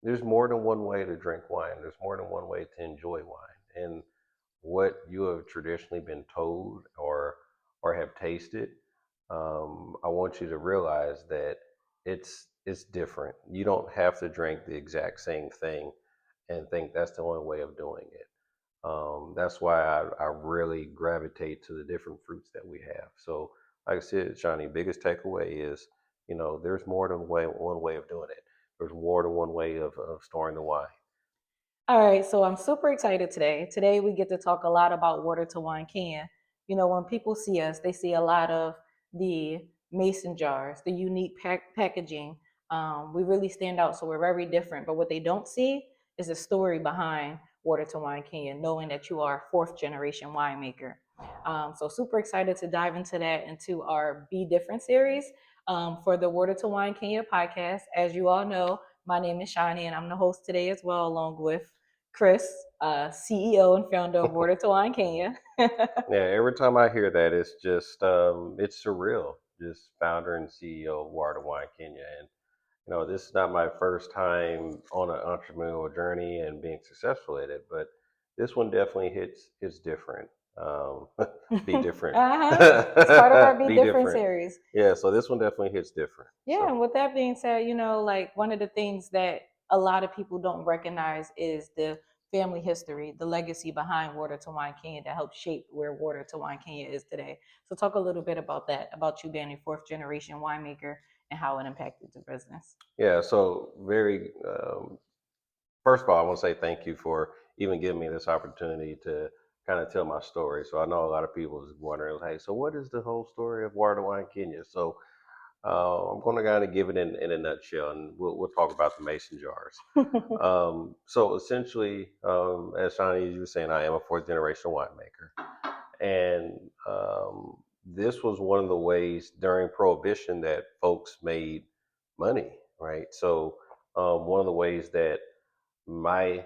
there's more than one way to drink wine. There's more than one way to enjoy wine. And what you have traditionally been told or have tasted, I want you to realize that it's different. You don't have to drink the exact same thing and think that's the only way of doing it. That's why I really gravitate to the different fruits that we have. So, like I said, Johnny, biggest takeaway is, there's more than one way of doing it. There's more than one way of storing the wine. All right, so I'm super excited today. Today we get to talk a lot about Water to Wine Kenya. When people see us, they see a lot of the mason jars, the unique packaging. We really stand out, so we're very different. But what they don't see is the story behind Water to Wine Kenya, knowing that you are a fourth generation winemaker. So super excited to dive into that, into our Be Different series for the Water to Wine Kenya podcast. As you all know, my name is Shani, and I'm the host today as well, along with Chris, CEO and founder of Water to Wine Kenya. Yeah, every time I hear that, it's just it's surreal. Just founder and CEO of Water2Wine Kenya, and this is not my first time on an entrepreneurial journey and being successful at it, but this one definitely hits different. Um, be different. It's part of our Be Be Different different. series. Yeah, so this one definitely hits different. Yeah, So and with that being said, like one of the things that a lot of people don't recognize is the family history, the legacy behind Water to Wine Kenya that helped shape where Water to Wine Kenya is today. So talk a little bit about that, about you being a fourth generation winemaker and how it impacted the business. yeah, so very first of all, I want to say thank you for even giving me this opportunity to kind of tell my story. So I know a lot of people is wondering, hey, so what is the whole story of Water2Wine Kenya? So I'm going to kind of give it in a nutshell, and we'll talk about the mason jars. So essentially, as Shani, you were saying, I am a fourth generation winemaker, and this was one of the ways during Prohibition that folks made money, right? So one of the ways that my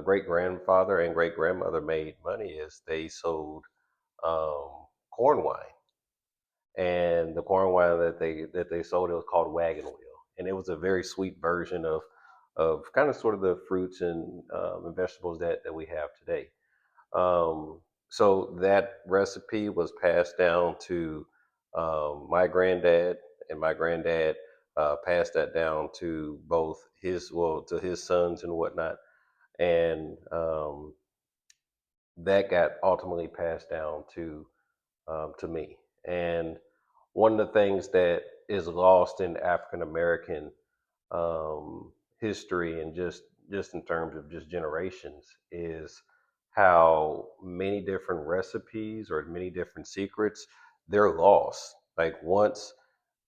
great grandfather and great grandmother made money is they sold um, corn wine, and the corn wine that they sold, it was called wagon wheel, and it was a very sweet version of kind of sort of the fruits and vegetables that we have today. So that recipe was passed down to my granddad, and my granddad passed that down to both to his sons and whatnot, and that got ultimately passed down to me. And one of the things that is lost in African American history, and just in terms of just generations, is how many different recipes or many different secrets, they're lost. Like once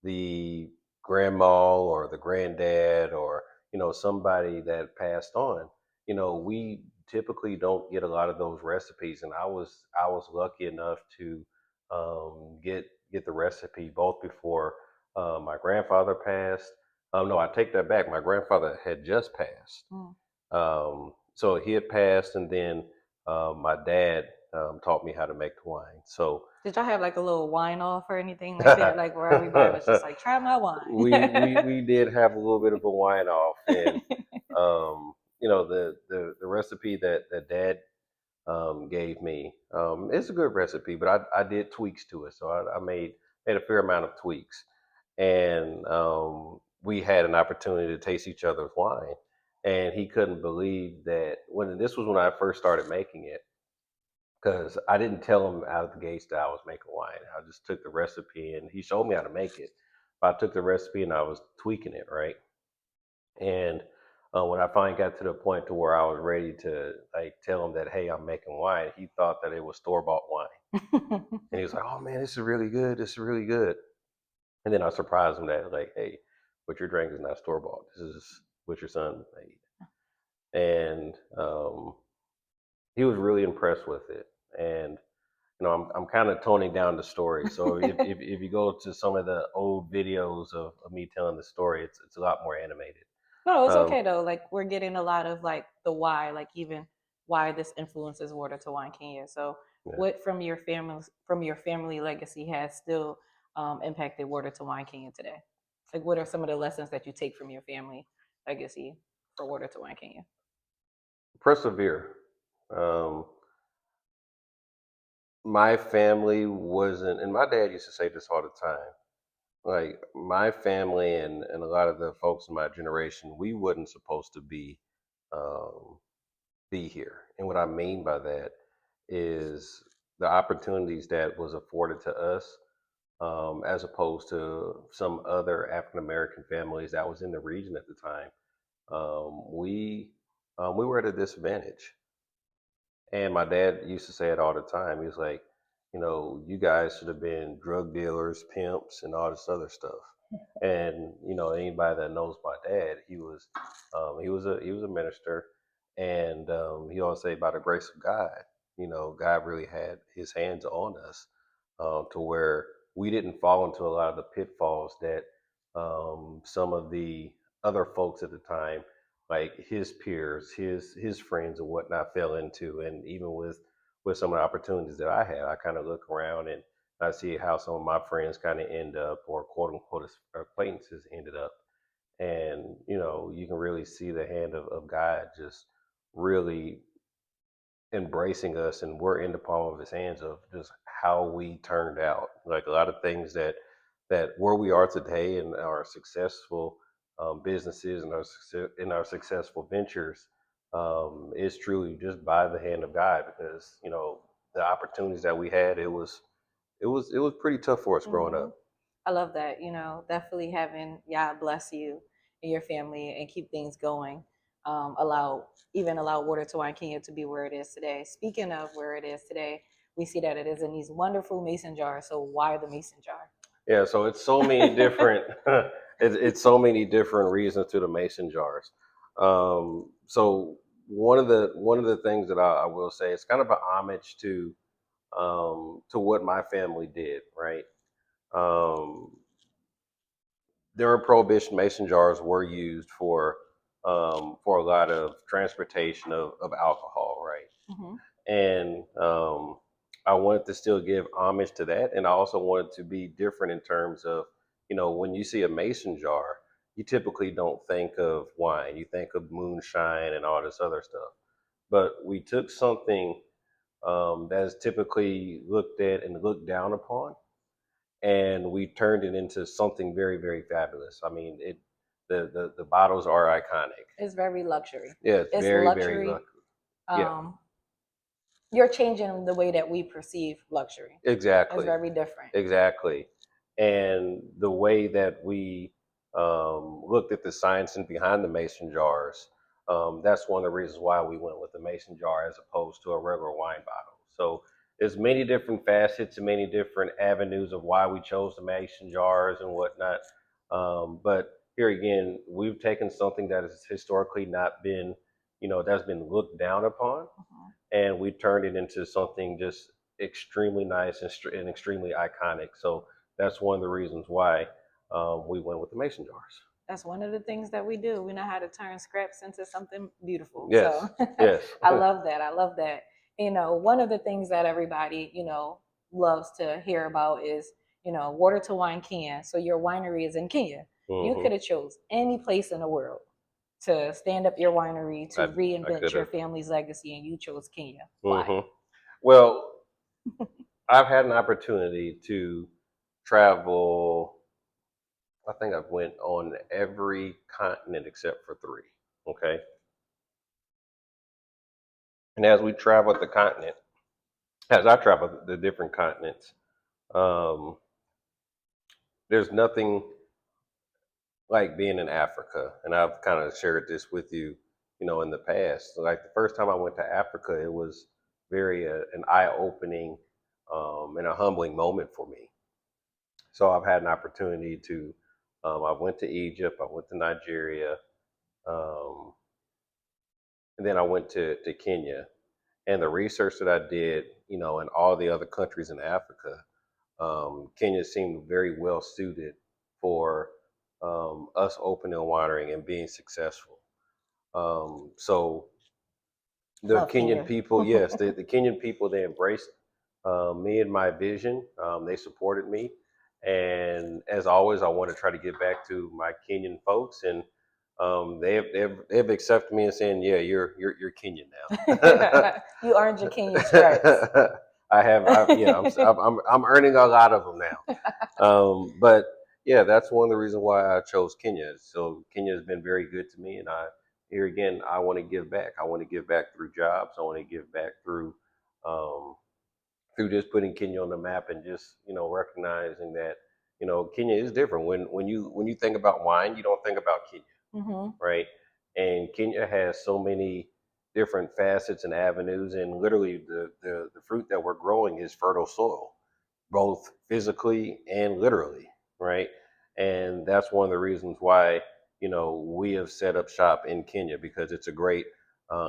the grandma or the granddad or somebody that passed on, we typically don't get a lot of those recipes. And I was lucky enough to get the recipe both before my grandfather passed. No, I take that back. My grandfather had just passed. Mm. So he had passed, and then my dad taught me how to make the wine. So Did y'all have like a little wine off or anything like that? Like where everybody was just like, try my wine. we did have a little bit of a wine off, and the recipe that Dad gave me, it's a good recipe, but I did tweaks to it, so I made a fair amount of tweaks, and we had an opportunity to taste each other's wine, and he couldn't believe that when this was when I first started making it, because I didn't tell him out of the gates that I was making wine. I just took the recipe, and he showed me how to make it. But I took the recipe and I was tweaking it, right? And when I finally got to the point to where I was ready to like tell him that, hey, I'm making wine, he thought that it was store bought wine, and he was like, oh man, this is really good. This is really good. And then I surprised him that like, hey, what you're drinking is not store bought. This is what your son made, and he was really impressed with it. And I'm kind of toning down the story. So if you go to some of the old videos of me telling the story, it's a lot more animated. No, it's Um, okay though. Like we're getting a lot of like the why, like even why this influences Water to Wine Kenya. So yeah. what from your family legacy has still impacted Water to Wine Kenya today? Like what are some of the lessons that you take from your family legacy for Water2Wine Kenya? Persevere. Um, my family wasn't, and my dad used to say this all the time. Like my family and a lot of the folks in my generation, we wasn't supposed to um, be here. And what I mean by that is the opportunities that was afforded to us, as opposed to some other African American families that was in the region at the time. We were at a disadvantage. And my dad used to say it all the time. He was like, you guys should have been drug dealers, pimps, and all this other stuff. And anybody that knows my dad, he was a minister, and he always say, by the grace of God, God really had His hands on us, to where we didn't fall into a lot of the pitfalls that some of the other folks at the time, like his peers, his friends and whatnot, fell into. And even with some of the opportunities that I had, I kind of look around and I see how some of my friends kind of end up, or quote unquote acquaintances ended up. And you can really see the hand of God just really embracing us, and we're in the palm of His hands of just how we turned out. Like a lot of things that where we are today in our successful businesses and in our successful ventures, is truly just by the hand of God. Because the opportunities that we had, it was pretty tough for us growing Hmm. up. I love that. Definitely having God bless you and your family and keep things going. Allow Water2Wine Kenya to be where it is today. Speaking of where it is today, we see that it is in these wonderful mason jars. So why the mason jar? Yeah, so it's so many different it's so many different reasons to the mason jars. So one of the things that I will say, it's kind of an homage to what my family did, right? Um, during Prohibition, mason jars were used for a lot of transportation of alcohol, right? Hmm. And I wanted to still give homage to that, and I also wanted to be different in terms of, when you see a mason jar, you typically don't think of wine, you think of moonshine and all this other stuff. But we took something that is typically looked at and looked down upon, and we turned it into something very, very fabulous. I mean, the bottles are iconic. It's very luxury. Yeah, it's It's very, very luxury. lucky. Yeah, Um, you're changing the way that we perceive luxury. It's exactly. very different. Exactly. And the way that we looked at the science and behind the mason jars, that's one of the reasons why we went with the mason jar as opposed to a regular wine bottle. So there's many different facets and many different avenues of why we chose the mason jars and whatnot. But here again, we've taken something that has historically not been, that's been looked down upon, Mhm. and we turned it into something just extremely nice and extremely iconic. So that's one of the reasons why we went with the mason jars. That's one of the things that we do. We know how to turn scraps into something beautiful. Yes, So yes, I love that. I love that. One of the things that everybody, loves to hear about is, Water2Wine Kenya. So your winery is in Kenya. You hmm could have chose any place in the world to stand up your winery, to I reinvent could your have. family's legacy, and you chose Kenya. Why? hmm Well, I've had an opportunity to travel. I think I've went on every continent except for three. Okay, and as we traveled the continent, as I traveled the different continents, um, there's nothing like being in Africa. And I've kind of shared this with you, in the past. Like the first time I went to Africa, it was very an eye-opening and a humbling moment for me. So I've had an opportunity to. I went to Egypt, I went to Nigeria, um, and then I went to Kenya. And the research that I did, in all the other countries in Africa, Kenya seemed very well suited for us opening a winery and being successful. So the Love Kenyan Kenya. people, yes, the Kenyan people, they embraced me and my vision. They supported me, and as always, I want to try to get back to my Kenyan folks, and they've accepted me and saying, yeah, you're Kenyan now. You earned your Kenyan stripes. Yeah, I'm earning a lot of them now. But yeah, that's one of the reasons why I chose Kenya. So Kenya has been very good to me, and here again, I want to give back. I want to give back through jobs. I want to give back um, through just putting Kenya on the map and just recognizing that Kenya is different. When you think about wine, you don't think about Kenya, Hmm. right? And Kenya has so many different facets and avenues, and literally the fruit that we're growing is fertile soil, both physically and literally, right? And that's one of the reasons why we have set up shop in Kenya, because it's a great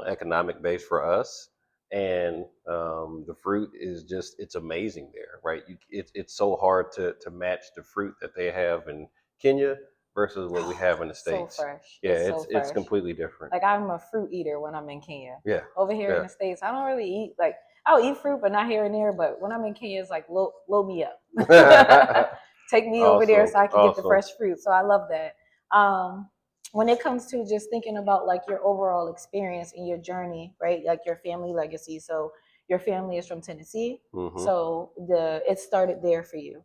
economic base for us, and the fruit is just it's amazing there, right? It's so hard to match the fruit that they have in Kenya versus what we have in the So States. fresh. Yeah, It's so it's fresh. completely different. Like I'm a fruit eater when I'm in Kenya. Yeah, Over here in yeah. the States, I don't really eat like I'll eat fruit, but not here and there. But when I'm in Kenya, it's like load me up. Take me over there Awesome, so I can get the awesome. fresh fruit. So I love that. Um, when it comes to just thinking about like your overall experience in your journey, right? Like your family legacy. So your family is from Tennessee. Hmm. So it started there for you.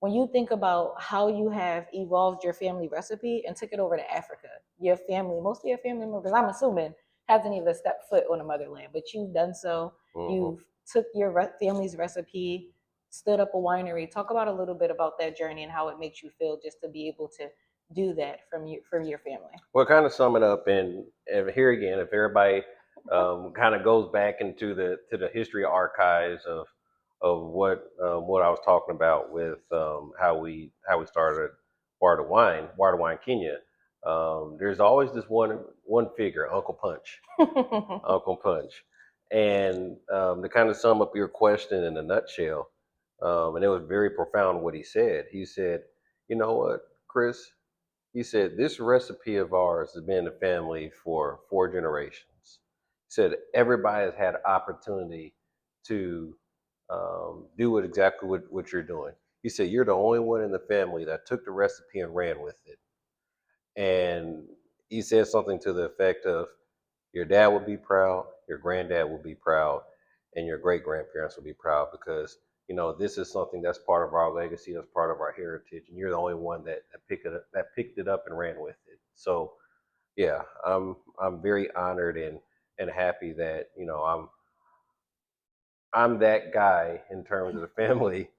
When you think about how you have evolved your family recipe and took it over to Africa, your family, most of your family members, I'm assuming, hasn't even stepped foot on the motherland, but you've done so. Hmm. You've took your family's recipe, stood up a winery. Talk about a little bit about that journey and how it makes you feel just to be able to do that from your family. Well, kind of sum it up, and here again, if everybody kind of goes back into the history archives of what I was talking about with how we started Water2Wine Kenya. There's always this one figure, Uncle Punch, Uncle Punch, and to kind of sum up your question in a nutshell, and it was very profound what he said. He said, "You know what, Chris? He said, this recipe of ours has been in the family for 4 generations. He said, everybody has had opportunity to do exactly what you're doing. He said, you're the only one in the family that took the recipe and ran with it. And he said something to the effect of, your dad would be proud, your granddad would be proud, and your great grandparents would be proud, because this is something that's part of our legacy, that's part of our heritage, and you're the only one that picked it up and ran with it. So yeah, I'm very honored and happy that I'm that guy in terms of the family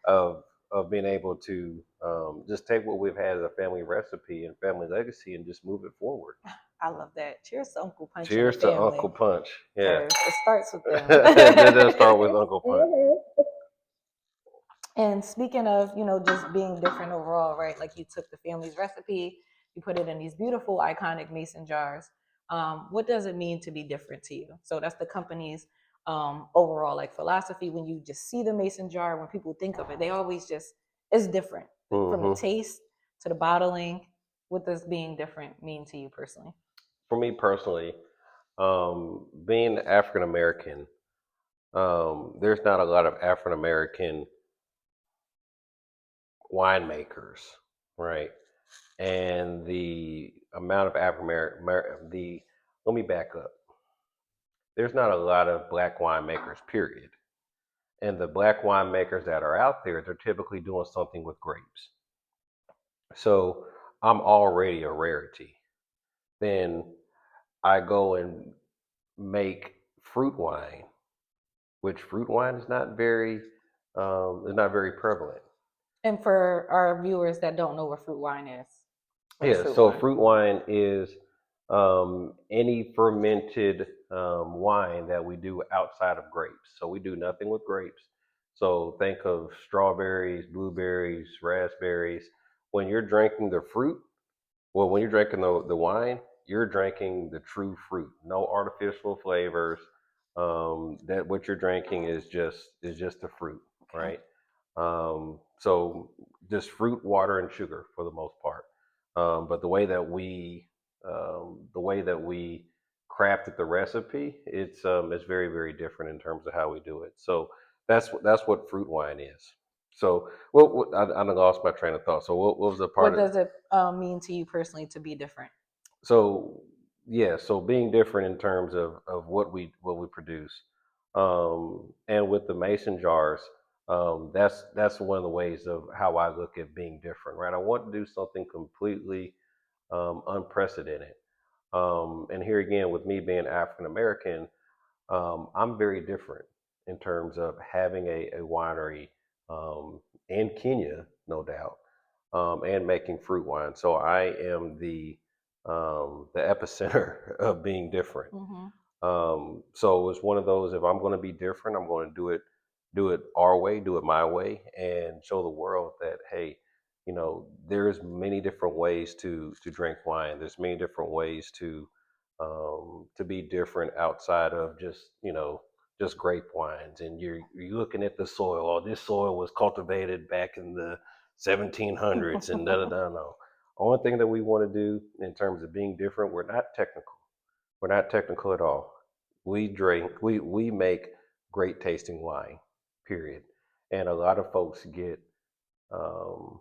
of being able to just take what we've had as a family recipe and family legacy and just move it forward. I love that. Cheers to Uncle Punch and the Cheers to family. Uncle Punch. Yeah. First, it starts with them. That does start with Uncle Punch. And speaking of, just being different overall, right? Like you took the family's recipe, you put it in these beautiful, iconic mason jars. What does it mean to be different to you? So that's the company's overall like philosophy. When you just see the mason jar, when people think of it, they always it's different from the Hmm. taste to the bottling. What does being different mean to you personally? For me personally, being African American, there's not a lot of African American winemakers, right? And the amount of African American, let me back up. There's not a lot of black winemakers, period. And the black winemakers that are out there, they're typically doing something with grapes. So I'm already a rarity. Then I go and make fruit wine, which fruit wine is not very prevalent. And for our viewers that don't know what fruit wine is, what is Yeah, fruit so wine? fruit wine is any fermented wine that we do outside of grapes. So we do nothing with grapes. So think of strawberries, blueberries, raspberries. When you're drinking the fruit, well, when you're drinking the wine, you're drinking the true fruit. No artificial flavors. That what you're drinking is just the fruit, Okay. right? So just fruit, water, and sugar for the most part. But the way that we crafted the recipe, it's very very different in terms of how we do it. So that's what fruit wine is. So I lost my train of thought. So what was the part What of does it mean to you personally to be different? So yeah, so being different in terms of what we produce, and with the mason jars, that's one of the ways of how I look at being different, right? I want to do something completely unprecedented. And here again, with me being African American, I'm very different in terms of having a winery in Kenya, no doubt, and making fruit wine. So I am the epicenter of being different. Mm-hmm. So it's one of those. If I'm going to be different, I'm going to do it our way, do it my way, and show the world that hey, there's many different ways to drink wine. There's many different ways to be different outside of just grape wines. And you're looking at the soil. Oh, this soil was cultivated back in the 1700s, and da da da. No, only thing that we want to do in terms of being different, we're not technical. We're not technical at all. We make great tasting wine, period. And a lot of folks um,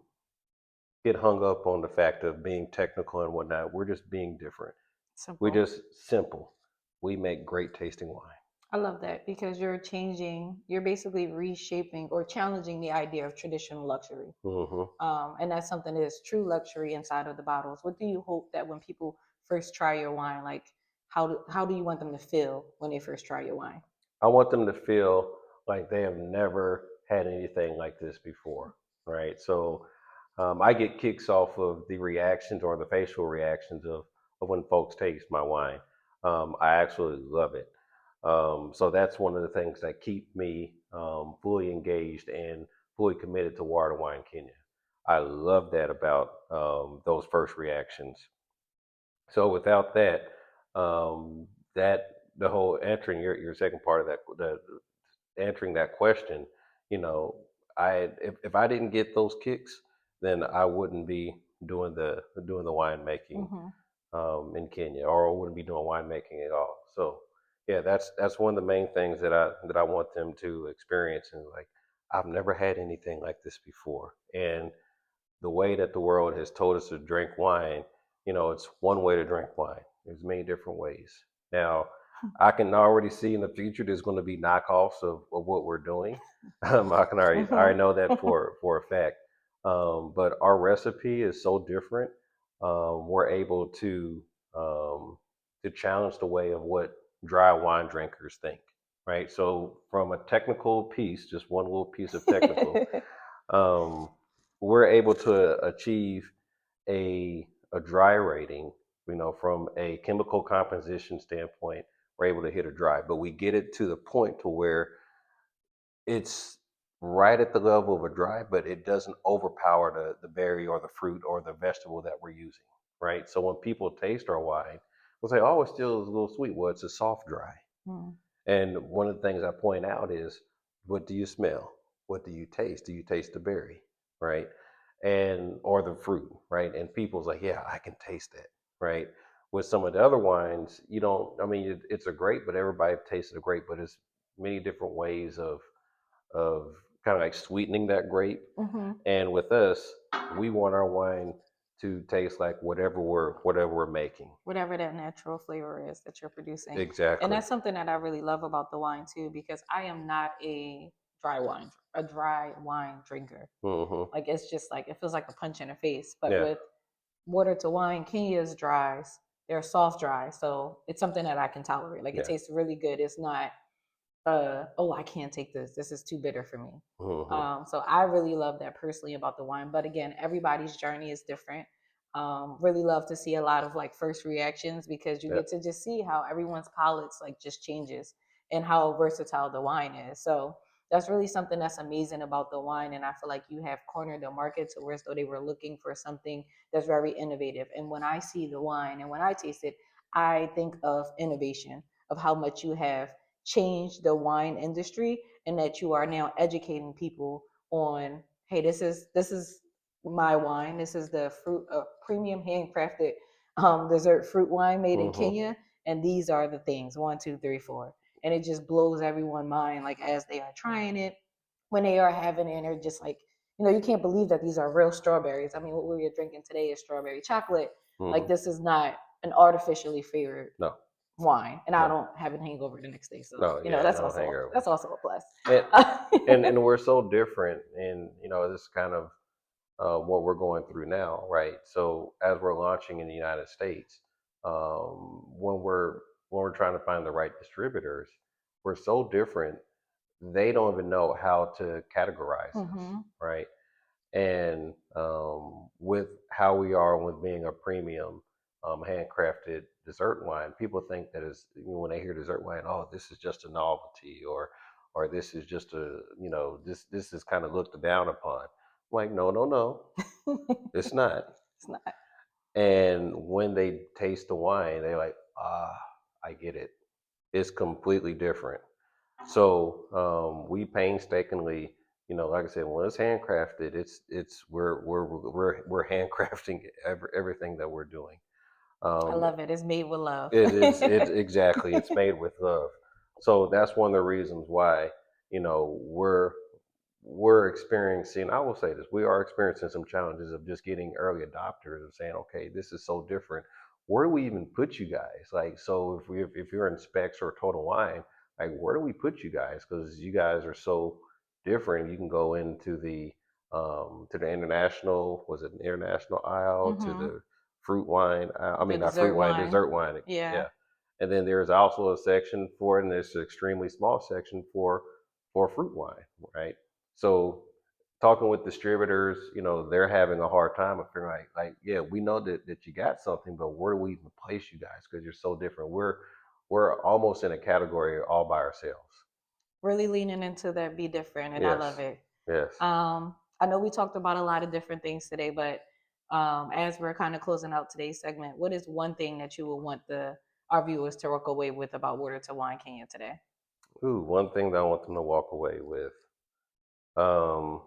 get hung up on the fact of being technical and whatnot. We're just being different. We're Simple. just simple. We make great tasting wine. I love that because you're basically reshaping or challenging the idea of traditional luxury. Hmm. And that's something that is true luxury inside of the bottles. What do you hope that when people first try your wine, like how do you want them to feel when they first try your wine? I want them to feel like they have never had anything like this before, right? So I get kicks off of the reactions or the facial reactions of when folks taste my wine. I absolutely love it. So that's one of the things that keep me fully engaged and fully committed to Water2Wine Kenya. I love that about those first reactions. So without that, that the whole answering your second part of that, answering that question, you know, if I didn't get those kicks, then I wouldn't be doing the winemaking Mm-hmm. in Kenya, or I wouldn't be doing winemaking at all. So yeah, that's one of the main things that I want them to experience. And like, I've never had anything like this before, and the way that the world has told us to drink wine, it's one way to drink wine. There's many different ways. Now, I can already see in the future there's going to be knockoffs of what we're doing. I can already know that for a fact. But our recipe is so different. We're able to challenge the way of what dry wine drinkers think, right? So from a technical piece, just one little piece of technical, um, we're able to achieve a dry rating. From a chemical composition standpoint, we're able to hit a dry, but we get it to the point to where it's right at the level of a dry, but it doesn't overpower the berry or the fruit or the vegetable that we're using, right? So when people taste our wine, we'll say, "Oh, it still is a little sweet." Well, it's a soft dry. Mm. And one of the things I point out is, what do you smell? What do you taste? Do you taste the berry, right? And or the fruit, right? And people's like, yeah, I can taste that, right? With some of the other wines, you don't. I mean, it's a grape, but everybody tastes a grape, but it's many different ways of kind of like sweetening that grape. Mm-hmm. And with us, we want our wine to taste like whatever we're making. Whatever that natural flavor is that you're producing. And Exactly. that's something that I really love about the wine too, because I am not a dry wine drinker. Hmm. Like it's just like it feels like a punch in the face. But Yeah. with Water2Wine, Kenya's dries, they're soft dry. So it's something that I can tolerate. Like it Yeah. tastes really good. It's not oh, I can't take this. This is too bitter for me. Hmm. So I really love that personally about the wine. But again, everybody's journey is different. Really love to see a lot of like first reactions because you Yeah. get to just see how everyone's palates like just changes and how versatile the wine is. So that's really something that's amazing about the wine. And I feel like you have cornered the market to where as though they were looking for something that's very innovative. And when I see the wine and when I taste it, I think of innovation, of how much you have change the wine industry and that you are now educating people on, hey, this is my wine, this is the fruit premium handcrafted dessert fruit wine made in Hmm. Kenya, and these are the things 1 2 3 4, and it just blows everyone's mind like as they are trying it, when they are having it, and they're just like, you can't believe that these are real strawberries. I mean, what we were drinking today is strawberry chocolate. Like Hmm. this is not an artificially flavored No, wine, and I no, don't have a hangover the next day. So no. you know Yeah, that's no also hangovers. a plus. And and we're so different, and this is kind of what we're going through now, right? So as we're launching in the United States, when we're trying to find the right distributors, we're so different. They don't even know how to categorize us, Hmm. right? And with how we are with being a premium handcrafted dessert wine, people think that is when they hear dessert wine, oh, this is just a novelty, or this is just a this is kind of looked down upon. I'm like, no, no, no, it's not. It's not. And when they taste the wine, they're like, ah, I get it. It's completely different. So we painstakingly, like I said, when it's handcrafted, it's we're handcrafting everything that we're doing. I Um, love it. It's made with love. it's exactly it's made with love. So that's one of the reasons why we're experiencing, I will say this, we are experiencing some challenges of just getting early adopters of saying, okay, this is so different. Where do we even put you guys? Like, so if you're in Specs or Total Wine, like, where do we put you guys? Because you guys are so different. You can go into to the international, was it an international aisle, to Hmm. the fruit wine, I The mean, not fruit dessert wine, wine. dessert wine. Yeah. Yeah. And then there's also a section for it, and there's an extremely small section for fruit wine, right? So talking with distributors, they're having a hard time of figuring like, yeah, we know that you got something, but where do we even place you guys? Because you're so different. We're almost in a category all by ourselves. Really leaning into that be different, and I love Yes. it. Yes. I know we talked about a lot of different things today, but as we're kind of closing out today's segment, what is one thing that you would want our viewers to walk away with about Water to Wine Kenya today? Ooh, one thing that I want them to walk away with. Um,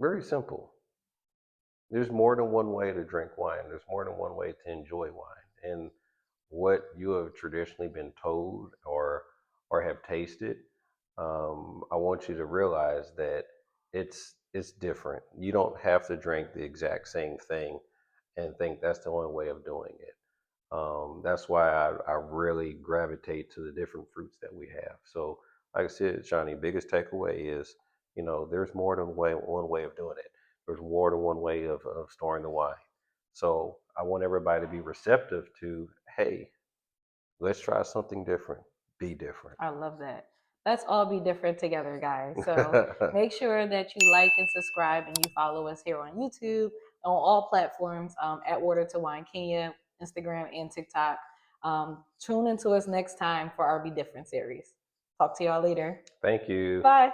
Very simple. There's more than one way to drink wine. There's more than one way to enjoy wine. And what you have traditionally been told or have tasted, I want you to realize that it's different. You don't have to drink the exact same thing and think that's the only way of doing it. That's why I really gravitate to the different fruits that we have. So, like I said, Johnny, biggest takeaway is, there's more than one way of doing it. There's more than one way of storing the wine. So I want everybody to be receptive to, hey, let's try something different. Be different. I love that. Let's all be different together, guys. So make sure that you like and subscribe and you follow us here on YouTube, on all platforms at Water to Wine Kenya, Instagram, and TikTok. Tune into us next time for our Be Different series. Talk to y'all later. Thank you. Bye.